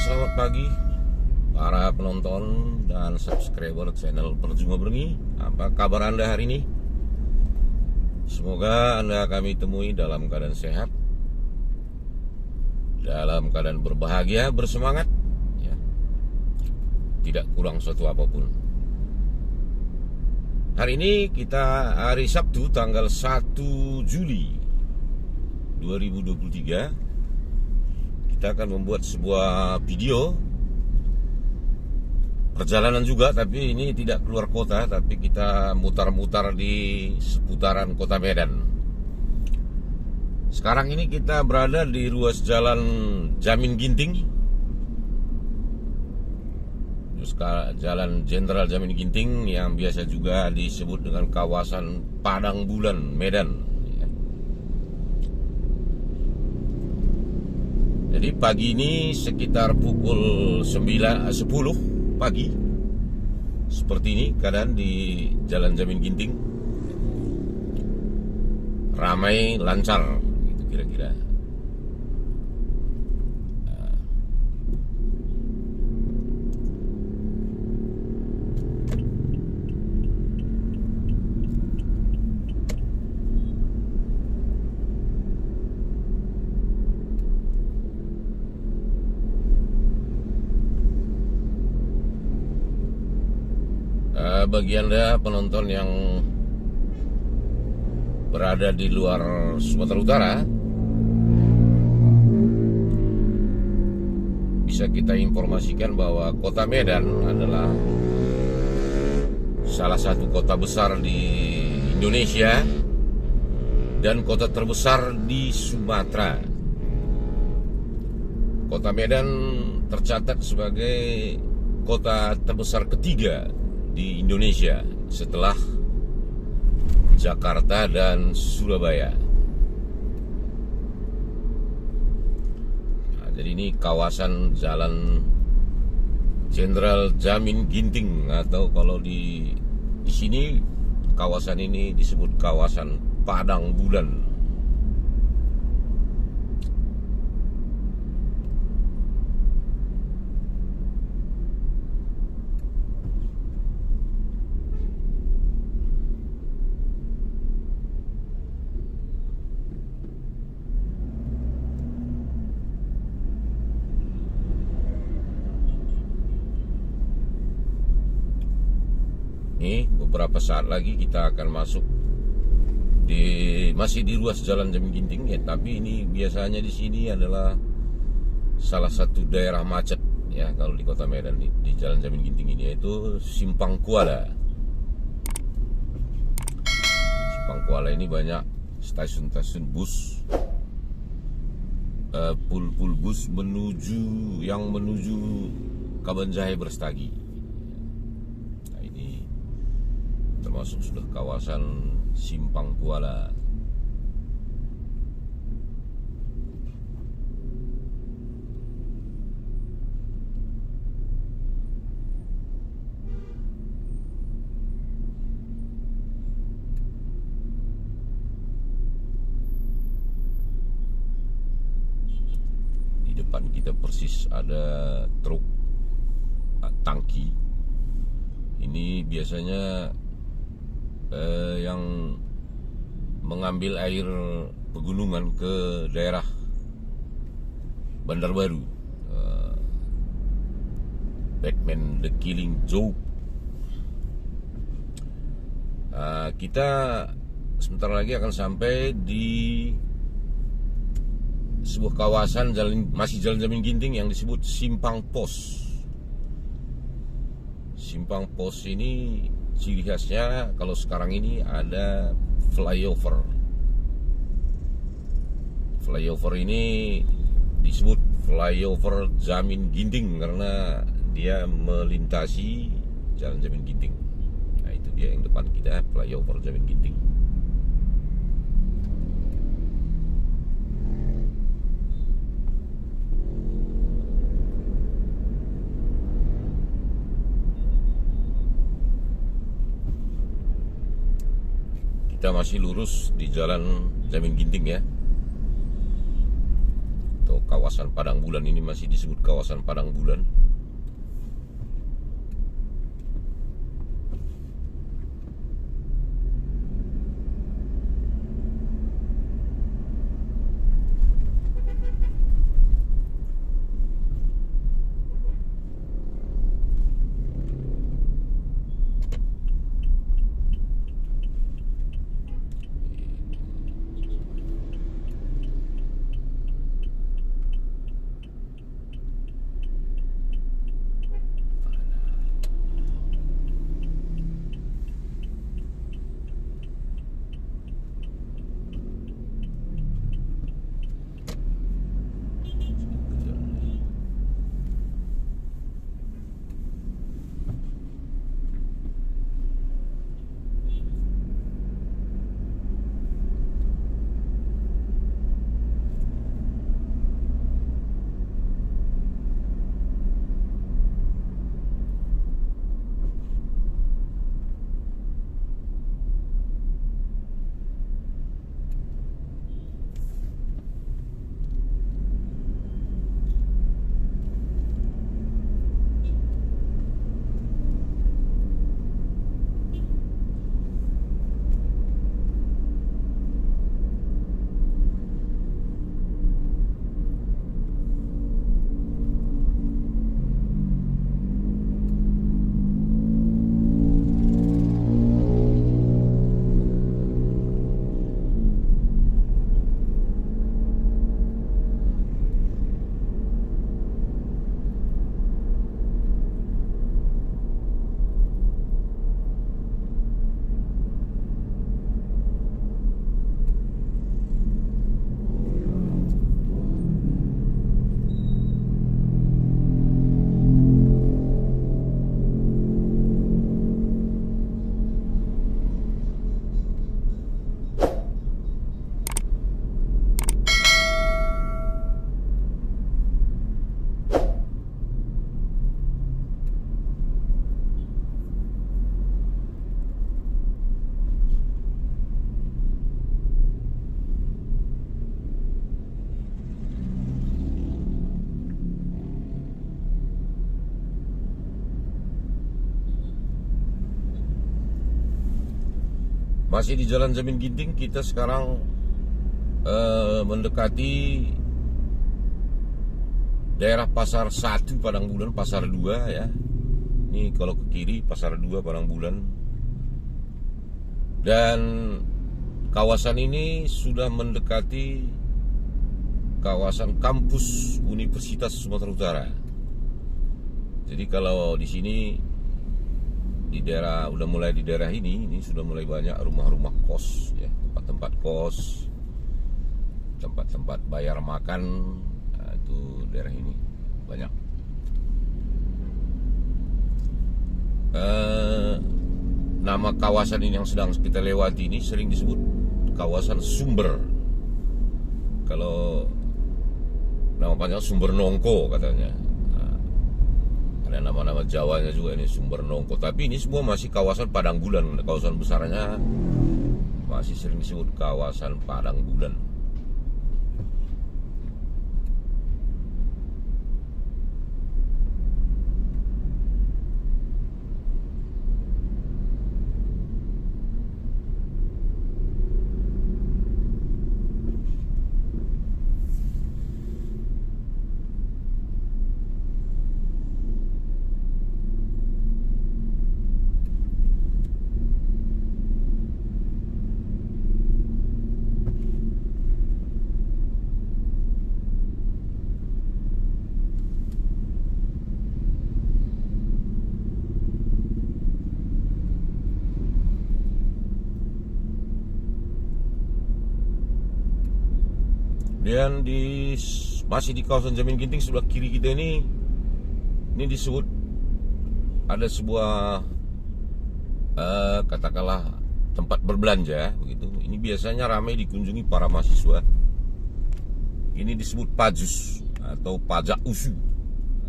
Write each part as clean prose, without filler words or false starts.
selamat pagi para penonton dan subscriber channel Perjuma Berngi. Apa kabar Anda hari ini? Semoga Anda kami temui dalam keadaan sehat, dalam keadaan berbahagia, bersemangat, ya. Tidak kurang suatu apapun. Hari ini kita hari Sabtu tanggal 1 Juli 2023. Kita akan membuat sebuah video perjalanan juga, tapi ini tidak keluar kota, tapi kita mutar-mutar di seputaran kota Medan. Sekarang ini kita berada di ruas jalan Jamin Ginting, Jalan Jenderal Jamin Ginting, yang biasa juga disebut dengan kawasan Padang Bulan, Medan. Jadi pagi ini sekitar pukul 10 pagi, seperti ini keadaan di Jalan Jamin Ginting. Ramai, lancar, gitu kira-kira. Bagi Anda penonton yang berada di luar Sumatera Utara, bisa kita informasikan bahwa kota Medan adalah salah satu kota besar di Indonesia dan kota terbesar di Sumatera. Kota Medan tercatat sebagai kota terbesar ketiga di Indonesia setelah Jakarta dan Surabaya. Nah, jadi ini kawasan Jalan Jenderal Jamin Ginting, atau kalau di sini kawasan ini disebut kawasan Padang Bulan. Ini beberapa saat lagi kita akan masuk masih di ruas Jalan Jamin Ginting, ya, tapi ini biasanya di sini adalah salah satu daerah macet, ya, kalau di Kota Medan di Jalan Jamin Ginting ini, yaitu Simpang Kuala. Simpang Kuala ini banyak stasiun-stasiun bus, pul bus menuju Kabanjahe Brastagi. Termasuk sudah kawasan Simpang Kuala. Di depan kita persis ada truk tangki. Ini biasanya yang mengambil air pegunungan ke daerah Bandar Baru, Batman The Killing Joke. Kita sebentar lagi akan sampai di sebuah kawasan masih Jalan Jamin Ginting yang disebut Simpang Pos. Simpang Pos ini ciri khasnya kalau sekarang ini ada flyover. Flyover ini disebut flyover Jamin Ginting karena dia melintasi Jalan Jamin Ginting. Nah, itu dia yang depan kita, flyover Jamin Ginting. Kita masih lurus di Jalan Jamin Ginting, ya. Tuh kawasan Padang Bulan. Ini masih disebut kawasan Padang Bulan. Masih di Jalan Jamin Ginting, kita sekarang mendekati daerah Pasar 1 Padang Bulan, Pasar 2 ya. Ini kalau ke kiri Pasar 2 Padang Bulan. Dan kawasan ini sudah mendekati kawasan kampus Universitas Sumatera Utara. Jadi kalau di sini di daerah di daerah ini sudah mulai banyak rumah-rumah kos ya, tempat-tempat kos, tempat-tempat bayar makan. Nah, itu daerah ini banyak. Nama kawasan ini yang sedang kita lewati ini sering disebut kawasan Sumber. Kalau nama panjang Sumber Nongko katanya. Ada nama-nama Jawanya juga ini Sumber Nongko. Tapi ini semua masih kawasan Padang Bulan. Kawasan besarnya masih sering disebut kawasan Padang Bulan. Dan masih di kawasan Jamin Ginting, sebelah kiri kita ini disebut ada sebuah katakanlah tempat berbelanja begitu. Ini biasanya ramai dikunjungi para mahasiswa. Ini disebut Pajus atau Pajak Usu.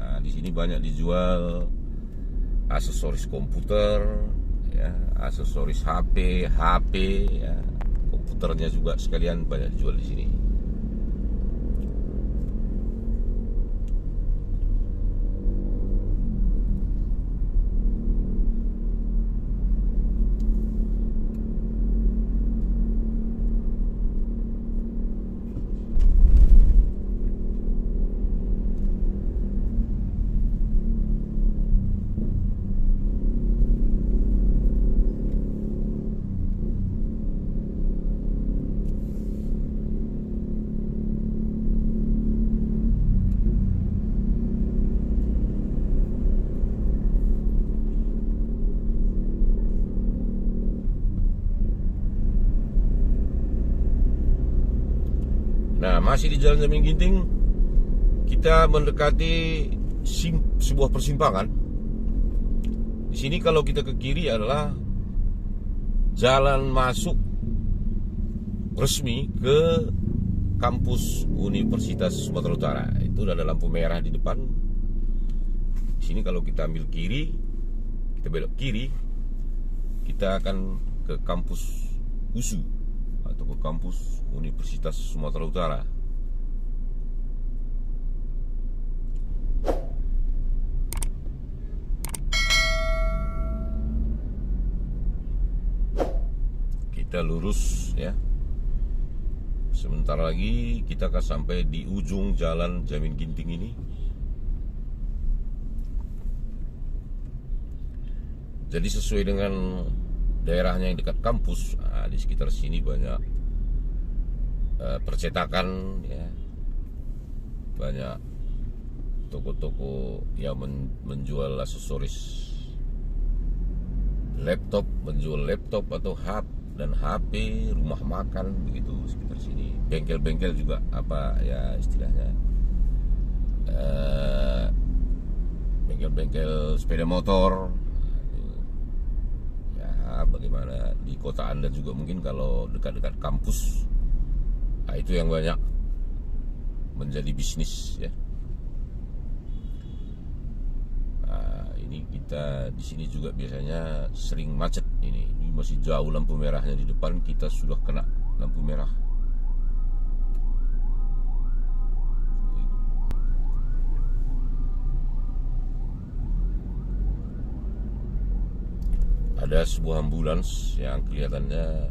Nah, di sini banyak dijual aksesoris komputer, ya, aksesoris HP, ya, komputernya juga sekalian banyak dijual di sini. Nah, masih di Jalan Jamin Ginting, kita mendekati sebuah persimpangan. Di sini kalau kita ke kiri adalah jalan masuk resmi ke kampus Universitas Sumatera Utara. Itu ada lampu merah di depan. Di sini kalau kita ambil kiri, kita belok kiri, kita akan ke kampus USU atau ke kampus Universitas Sumatera Utara. Kita lurus ya. Sebentar lagi kita akan sampai di ujung Jalan Jamin Ginting ini. Jadi sesuai dengan daerahnya yang dekat kampus, di sekitar sini banyak percetakan ya, banyak toko-toko yang menjual aksesoris laptop, menjual laptop atau HP, rumah makan begitu sekitar sini. Bengkel-bengkel juga apa ya istilahnya, bengkel-bengkel sepeda motor. Bagaimana di kota Anda juga mungkin kalau dekat-dekat kampus, itu yang banyak menjadi bisnis ya. Ini kita di sini juga biasanya sering macet. Ini masih jauh lampu merahnya di depan, kita sudah kena lampu merah. Ada sebuah ambulans yang kelihatannya,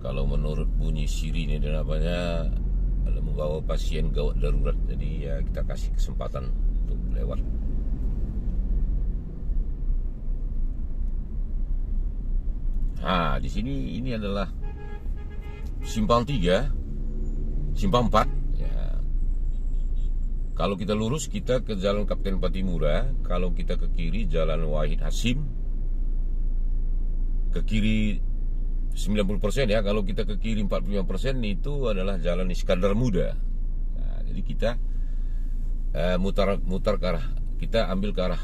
kalau menurut bunyi sirine dan apanya, ada membawa pasien gawat darurat. Jadi ya kita kasih kesempatan untuk lewat. Di sini ini adalah simpang 3, simpang 4 ya. Kalau kita lurus kita ke Jalan Kapten Patimura, kalau kita ke kiri Jalan Wahid Hasim. Ke kiri 90% ya, kalau kita ke kiri 45% itu adalah Jalan Iskandar Muda. Jadi kita mutar ke arah, kita ambil ke arah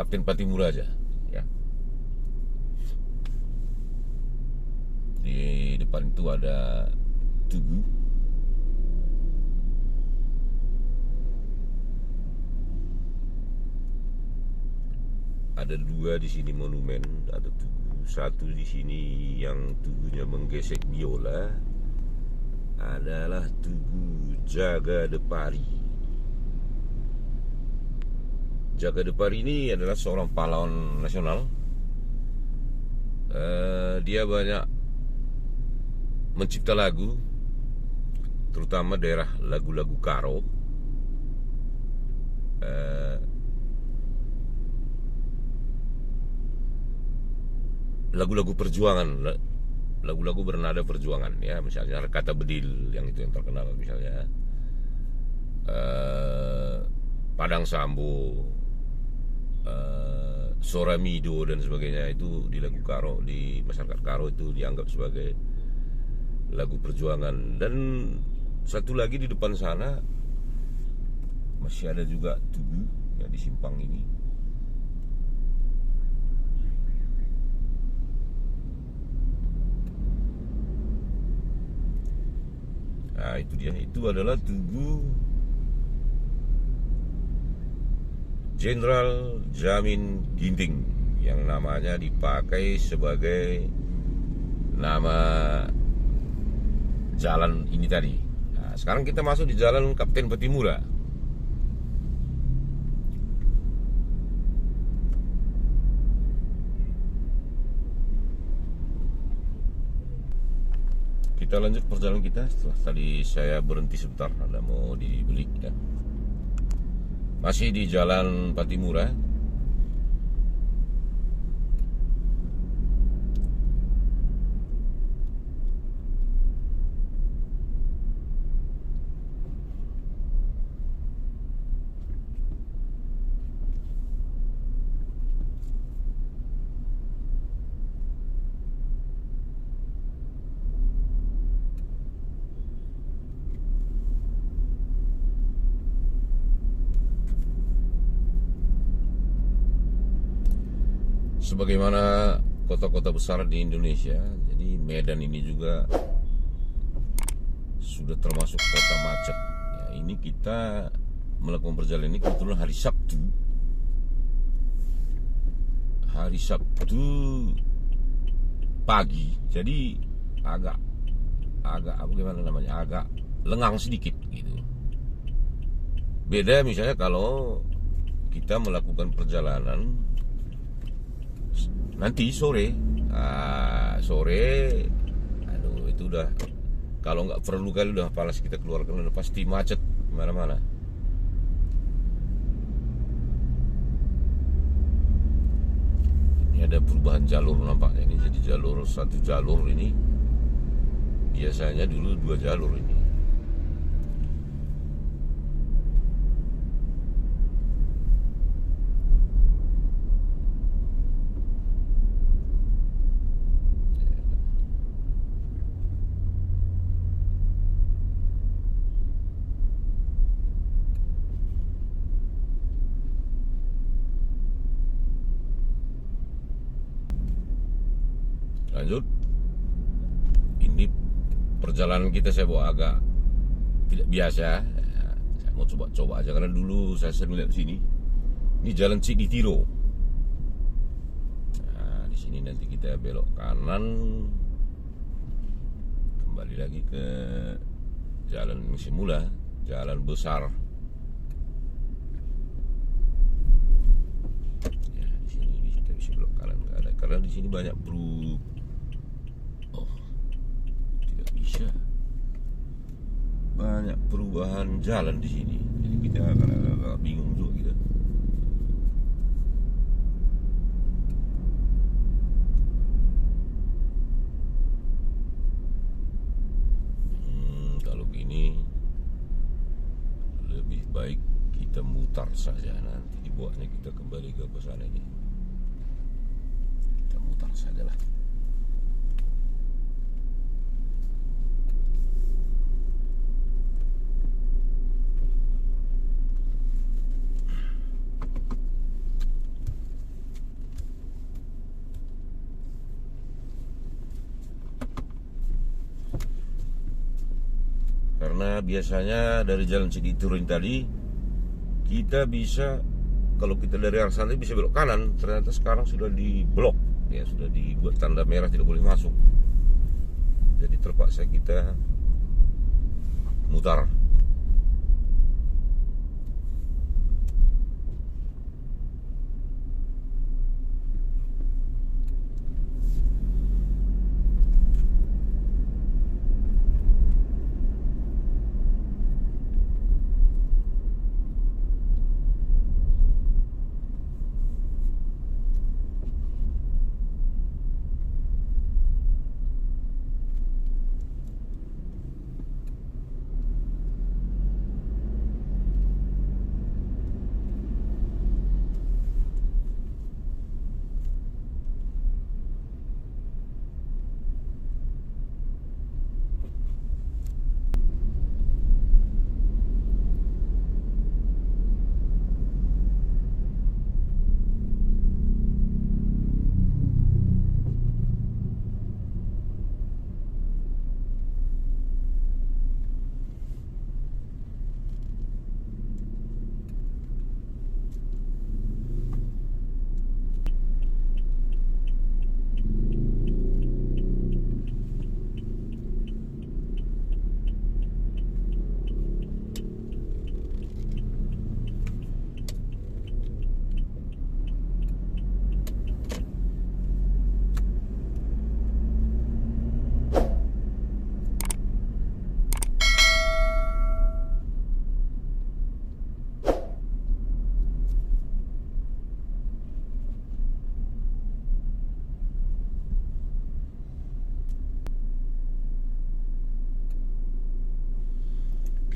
Kapten Patimura aja ya. Di depan itu ada Tugu. Ada 2 di sini monumen, ada Tugu. Satu di sini yang tugunya menggesek biola adalah Tugu Jaga Depari. Jaga Depari ini adalah seorang pahlawan nasional. Dia banyak mencipta lagu, terutama daerah lagu-lagu Karo. Lagu-lagu perjuangan, lagu-lagu bernada perjuangan ya, misalnya Kata Bedil yang itu yang terkenal, misalnya Padang Sambo, Soramido dan sebagainya. Itu di lagu Karo, di masyarakat Karo itu dianggap sebagai lagu perjuangan. Dan satu lagi di depan sana masih ada juga Tugu ya, di simpang ini. Itu dia, itu adalah Tugu Jenderal Jamin Ginting yang namanya dipakai sebagai nama jalan ini tadi. Sekarang kita masuk di Jalan Kapten Patimura. Kita lanjut perjalanan kita. Setelah tadi saya berhenti sebentar, ada mau dibeli ya. Masih di Jalan Patimura. sebagaimana kota-kota besar di Indonesia, jadi Medan ini juga sudah termasuk kota macet. Ya, ini kita melakukan perjalanan ini kebetulan hari Sabtu pagi, jadi agak apa gimana namanya, agak lengang sedikit gitu. Beda misalnya kalau kita melakukan perjalanan nanti sore, aduh itu udah, kalau nggak perlu kali udah palas kita keluarkan, udah pasti macet mana-mana. Ini ada perubahan jalur nampaknya, ini jadi satu jalur ini, biasanya dulu 2 jalur ini. Lanjut, ini perjalanan kita saya bawa agak tidak biasa. Saya mau coba aja karena dulu saya sering lihat sini. Ini jalan Cikitiro. Nah, di sini nanti kita belok kanan, kembali lagi ke jalan semula, jalan besar. Ya, di sini kita bisa belok kanan karena di sini banyak banyak perubahan jalan di sini, jadi kita akan agak bingung juga kita. Kalau gini lebih baik kita mutar saja, nanti dibuatnya kita kembali ke sana ini. Kita mutar sajalah. Karena biasanya dari jalan Cikitiro tadi kita bisa, kalau kita dari arah sana bisa belok kanan, ternyata sekarang sudah diblok, ya sudah dibuat tanda merah tidak boleh masuk. Jadi terpaksa kita mutar.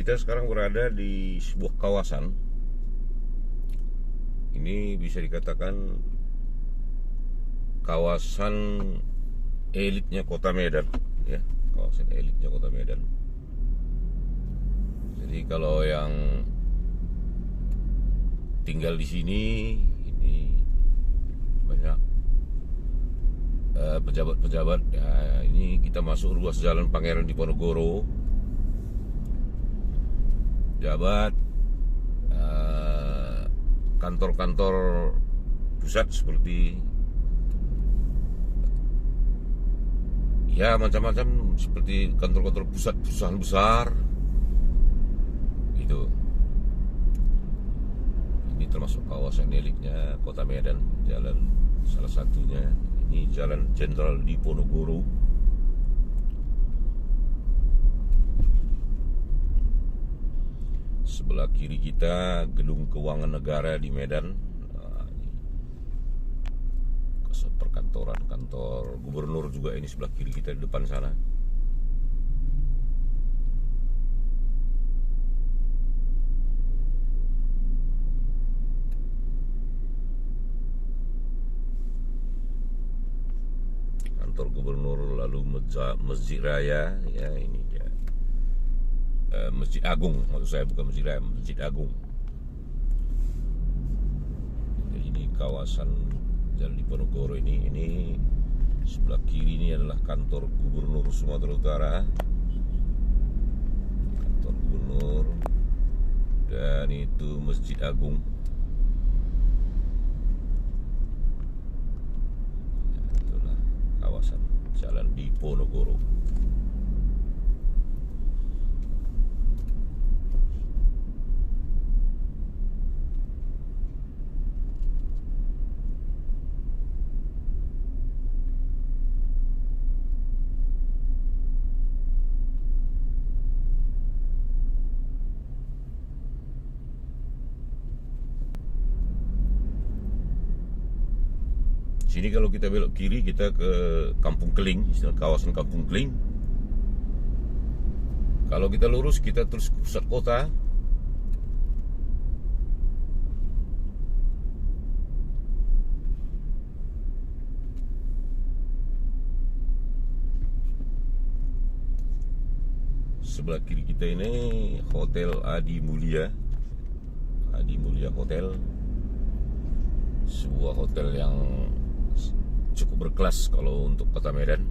Kita sekarang berada di sebuah kawasan. Ini bisa dikatakan kawasan elitnya Kota Medan, ya, kawasan elitnya Kota Medan. Jadi kalau yang tinggal di sini ini banyak pejabat-pejabat. Ya, ini kita masuk ruas jalan Pangeran Diponegoro. Jabat, kantor-kantor pusat seperti ya macam-macam, seperti kantor-kantor pusat perusahaan besar itu. Ini termasuk kawasan elitnya Kota Medan, jalan salah satunya. Ini Jalan Jenderal Diponegoro. Sebelah kiri kita Gedung Keuangan Negara di Medan. Perkantoran, kantor gubernur juga ini sebelah kiri kita di depan sana. Kantor gubernur, lalu Masjid Raya, ya ini dia. Masjid Agung, maksud saya, bukan Masjid Raya, Masjid Agung. Jadi ini kawasan Jalan Diponegoro ini sebelah kiri ini adalah kantor gubernur Sumatera Utara, kantor gubernur, dan itu Masjid Agung. Itulah kawasan Jalan Diponegoro. Sini kalau kita belok kiri kita ke Kampung Keling, istilah kawasan Kampung Keling. Kalau kita lurus kita terus ke pusat kota. Sebelah kiri kita ini Hotel Adi Mulia. Adi Mulia Hotel. Sebuah hotel yang cukup berkelas kalau untuk Kota Medan.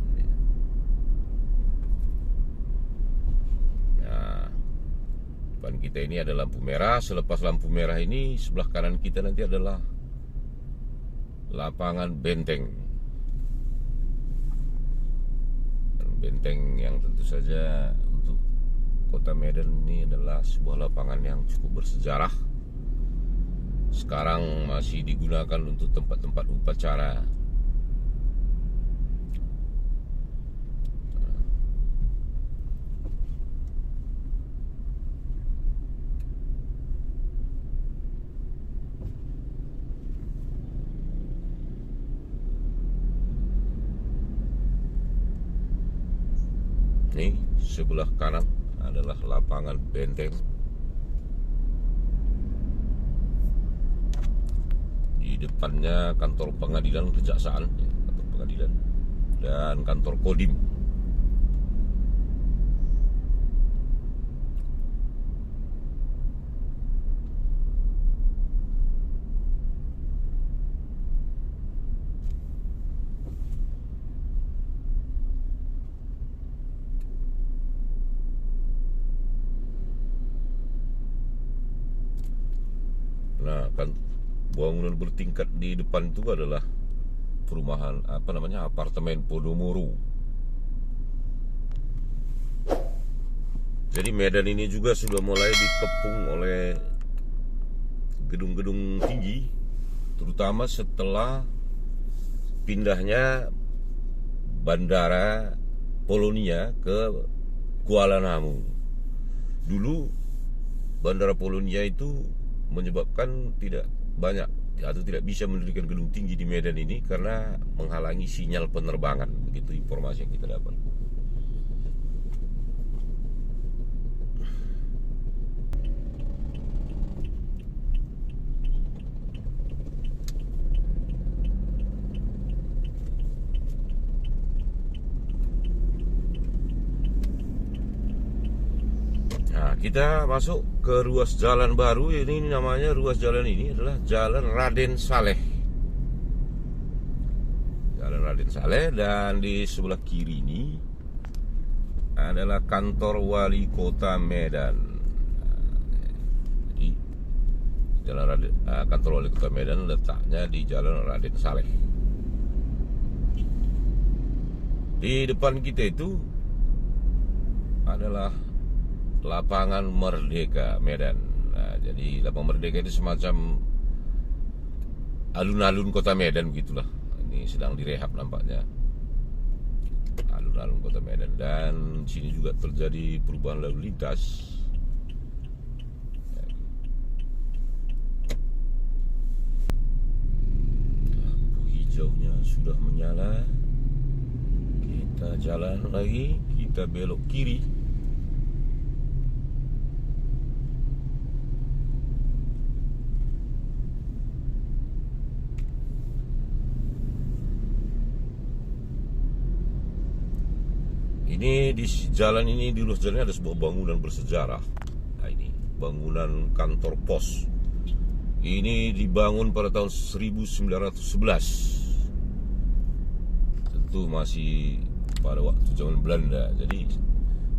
Nah, depan kita ini ada lampu merah. Selepas lampu merah ini sebelah kanan kita nanti adalah lapangan benteng. Benteng yang tentu saja untuk Kota Medan ini adalah sebuah lapangan yang cukup bersejarah. Sekarang masih digunakan untuk tempat-tempat upacara. Ini sebelah kanan adalah lapangan benteng. Di depannya kantor pengadilan kejaksaan, kantor pengadilan, dan kantor Kodim. Nah, kan bangunan bertingkat di depan itu adalah perumahan apartemen Podomoro. Jadi Medan ini juga sudah mulai dikepung oleh gedung-gedung tinggi, terutama setelah pindahnya Bandara Polonia ke Kuala Namu. Dulu Bandara Polonia itu menyebabkan tidak banyak atau tidak bisa mendirikan gedung tinggi di Medan ini karena menghalangi sinyal penerbangan. Begitu informasi yang kita dapat. Nah, kita masuk ke ruas jalan baru. Ini namanya ruas jalan ini adalah Jalan Raden Saleh. Jalan Raden Saleh, dan di sebelah kiri ini adalah kantor wali kota Medan. Jadi kantor wali kota Medan letaknya di Jalan Raden Saleh. Di depan kita itu adalah Lapangan Merdeka Medan. Nah, jadi Lapangan Merdeka itu semacam alun-alun kota Medan begitulah. Ini sedang direhab nampaknya. Alun-alun kota Medan, dan sini juga terjadi perubahan lalu lintas. Lampu hijaunya sudah menyala. Kita jalan lagi, kita belok kiri. Ini di jalan ini, di ruas jalan ada sebuah bangunan bersejarah. Nah, ini bangunan kantor pos. Ini dibangun pada tahun 1911. Tentu masih pada waktu zaman Belanda. Jadi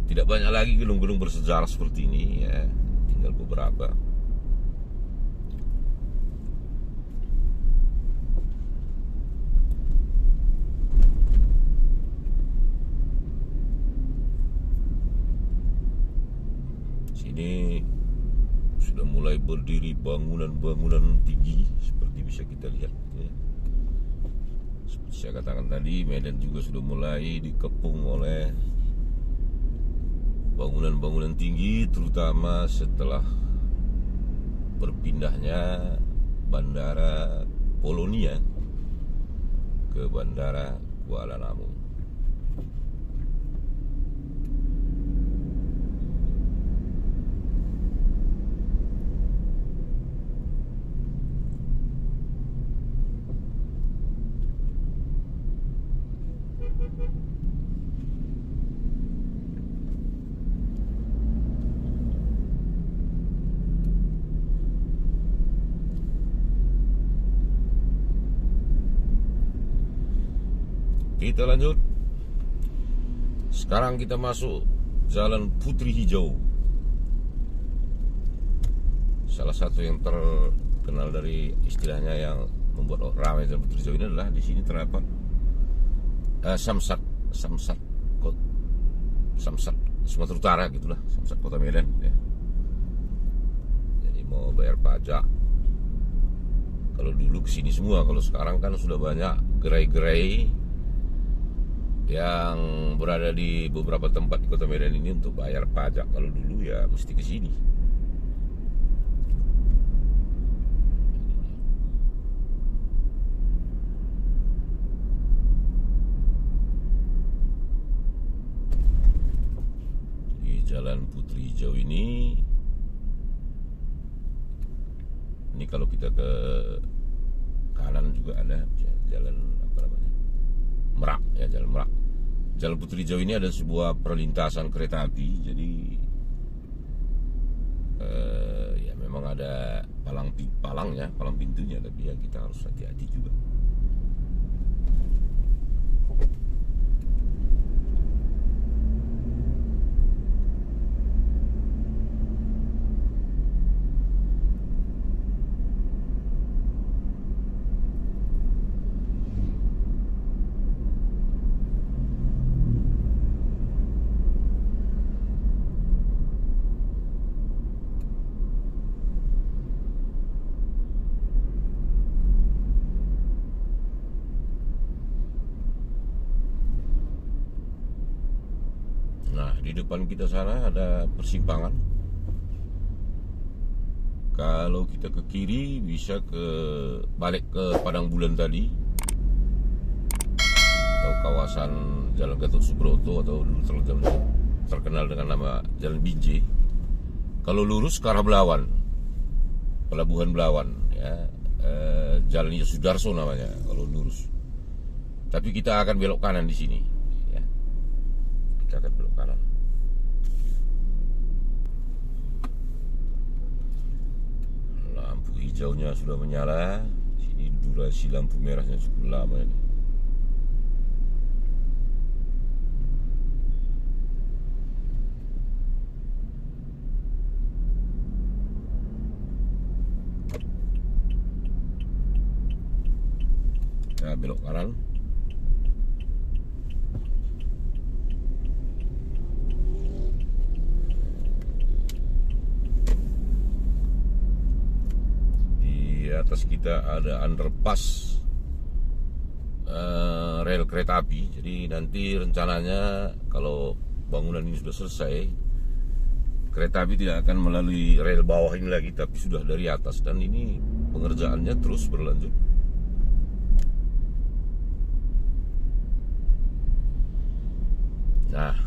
tidak banyak lagi gedung-gedung bersejarah seperti ini ya. Tinggal beberapa. Sini sudah mulai berdiri bangunan-bangunan tinggi seperti bisa kita lihat ya. Seperti saya katakan tadi, Medan juga sudah mulai dikepung oleh bangunan-bangunan tinggi, terutama setelah berpindahnya Bandara Polonia ke Bandara Kuala Namu. Kita lanjut. Sekarang kita masuk Jalan Putri Hijau. Salah satu yang terkenal dari istilahnya yang membuat ramai Jalan Putri Hijau ini adalah di sini terdapat Samsat Sumatera Utara gitulah, Samsat Kota Medan ya. Jadi mau bayar pajak, kalau dulu kesini semua, kalau sekarang kan sudah banyak gerai-gerai yang berada di beberapa tempat di Kota Medan ini untuk bayar pajak. Kalau dulu ya mesti ke sini. Di Jalan Putri Hijau ini kalau kita ke kanan juga ada jalan apa namanya? Merak ya, Jalan Merak. Jalan Putri Hijau ini ada sebuah perlintasan kereta api. Jadi ya memang ada palang pintunya, tapi ya kita harus hati-hati juga. Di depan kita sana ada persimpangan. Kalau kita ke kiri bisa balik ke Padang Bulan tadi, atau kawasan Jalan Gatot Subroto, atau dulu terkenal dengan nama Jalan Binjai. Kalau lurus ke arah Belawan, Pelabuhan Belawan ya, Jalan Sudarso namanya kalau lurus. Tapi kita akan belok kanan di sini ya. Kita akan belok kanan. Hijaunya sudah menyala. Sini durasi lampu merahnya cukup lama ini. kita belok kanan. Di atas kita ada underpass rel kereta api. Jadi nanti rencananya kalau bangunan ini sudah selesai, kereta api tidak akan melalui rel bawah ini lagi, tapi sudah dari atas, dan ini pengerjaannya terus berlanjut. Nah,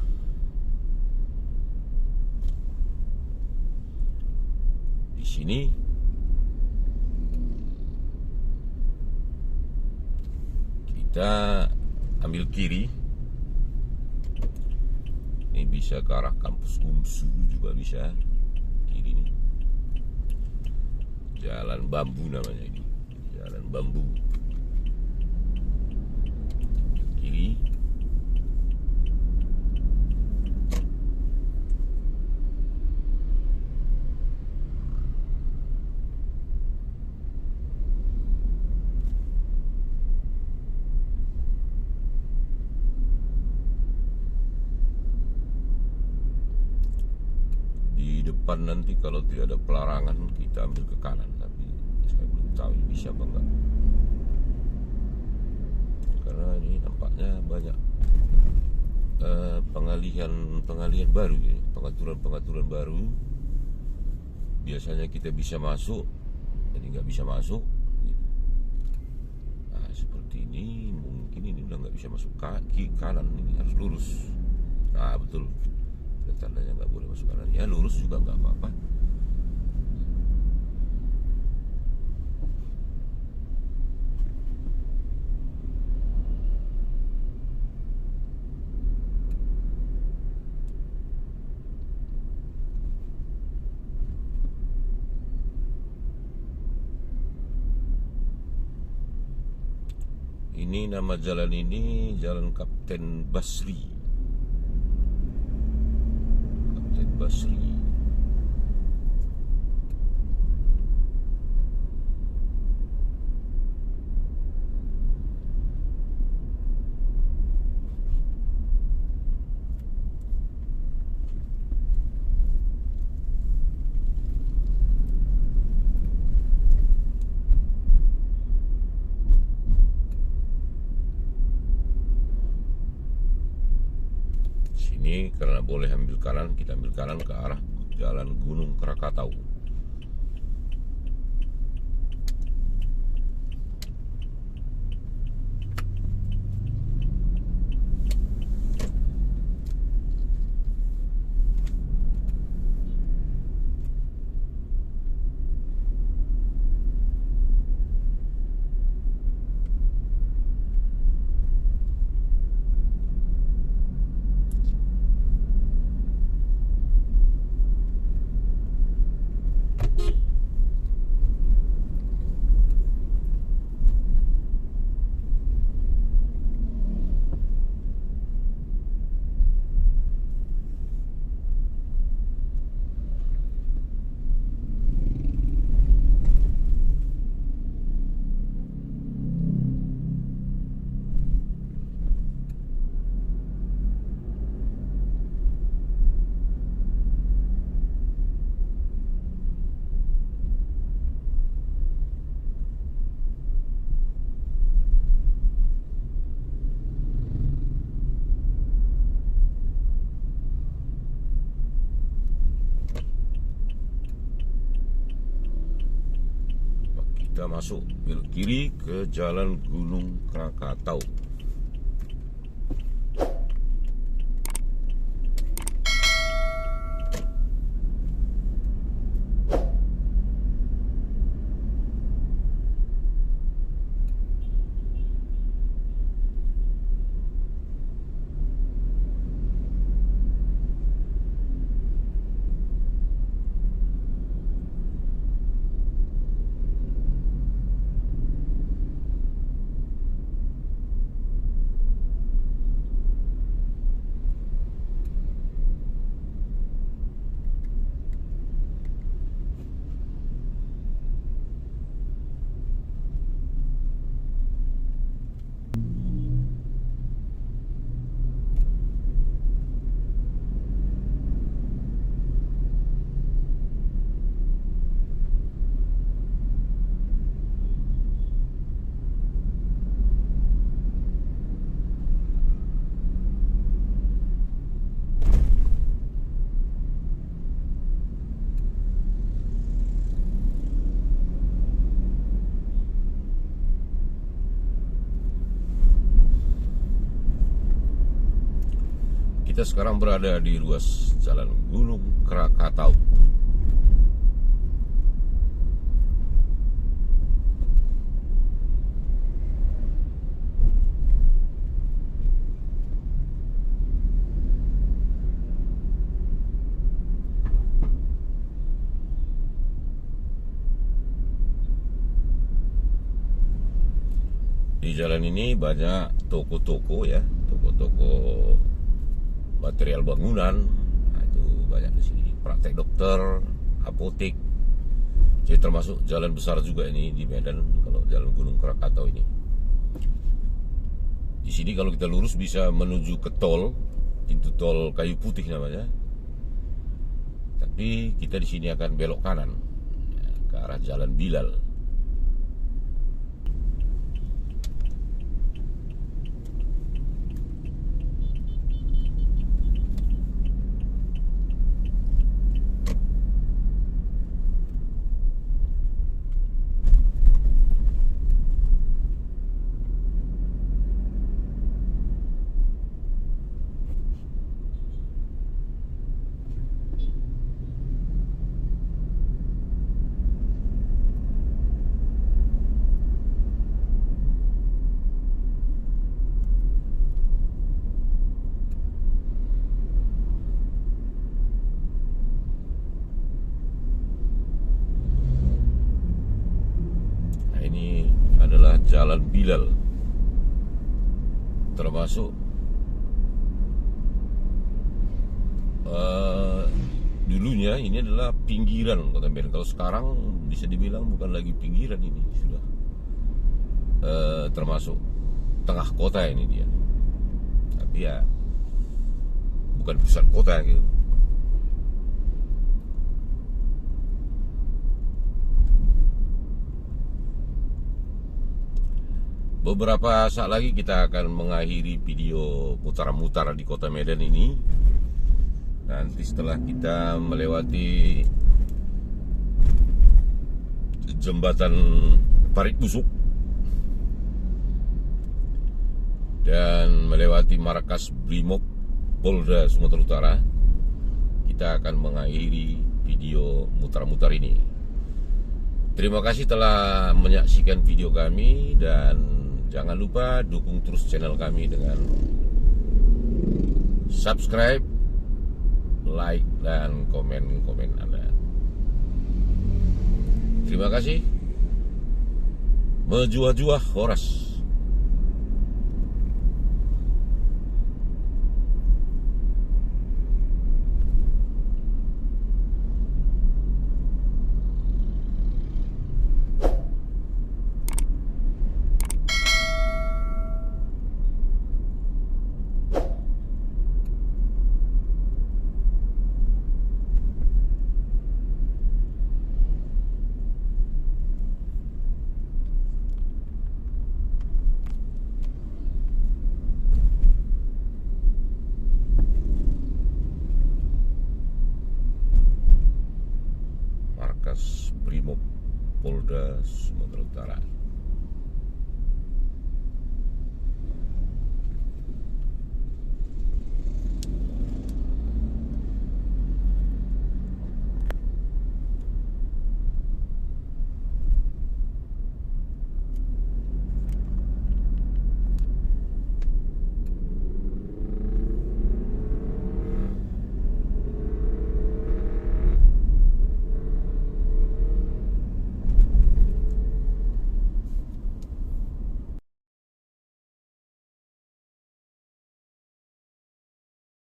di sini kita ambil kiri. Ini bisa ke arah kampus UMSU juga bisa. Kiri ini Jalan Bambu namanya ini. Jalan Bambu. Kiri. Depan nanti kalau tidak ada pelarangan kita ambil ke kanan, tapi saya belum tahu ini bisa apa enggak, karena ini nampaknya banyak pengalihan baru ya, pengaturan baru. Biasanya kita bisa masuk, jadi nggak bisa masuk gitu. Nah seperti ini, mungkin ini udah nggak bisa masuk kaki kanan, ini harus lurus. Nah betul, tandanya nggak boleh masuk kanan, ya lurus juga nggak apa-apa. Ini nama jalan ini Jalan Kapten Basri. Basri. Sini karena boleh ambil kanan, kita ambil kanan ke arah Jalan Gunung Krakatau. Kita masuk belok kiri ke Jalan Gunung Krakatau. Kita sekarang berada di ruas Jalan Gunung Krakatau. Di jalan ini banyak toko-toko ya, toko-toko material bangunan. Nah, itu banyak di sini. Praktek dokter, apotek. Jadi termasuk jalan besar juga ini di Medan kalau Jalan Gunung Krakatau ini. Di sini kalau kita lurus bisa menuju ke tol, pintu tol Kayu Putih namanya. Tapi kita di sini akan belok kanan ya, ke arah Jalan Bilal. Ini adalah Jalan Bilal, termasuk dulunya ini adalah pinggiran Kota Medan. Kalau sekarang bisa dibilang bukan lagi pinggiran, ini sudah termasuk tengah kota ini dia. Tapi ya bukan pusat kota gitu. Beberapa saat lagi kita akan mengakhiri video mutar-mutar di Kota Medan ini. Nanti setelah kita melewati jembatan Parit Busuk dan melewati markas Brimob Polda Sumatera Utara, kita akan mengakhiri video mutar-mutar ini. Terima kasih telah menyaksikan video kami, dan jangan lupa dukung terus channel kami dengan subscribe, like, dan komen-komen Anda. Terima kasih. Menjuah-juah horas. Brimob Polda Sumatera Utara.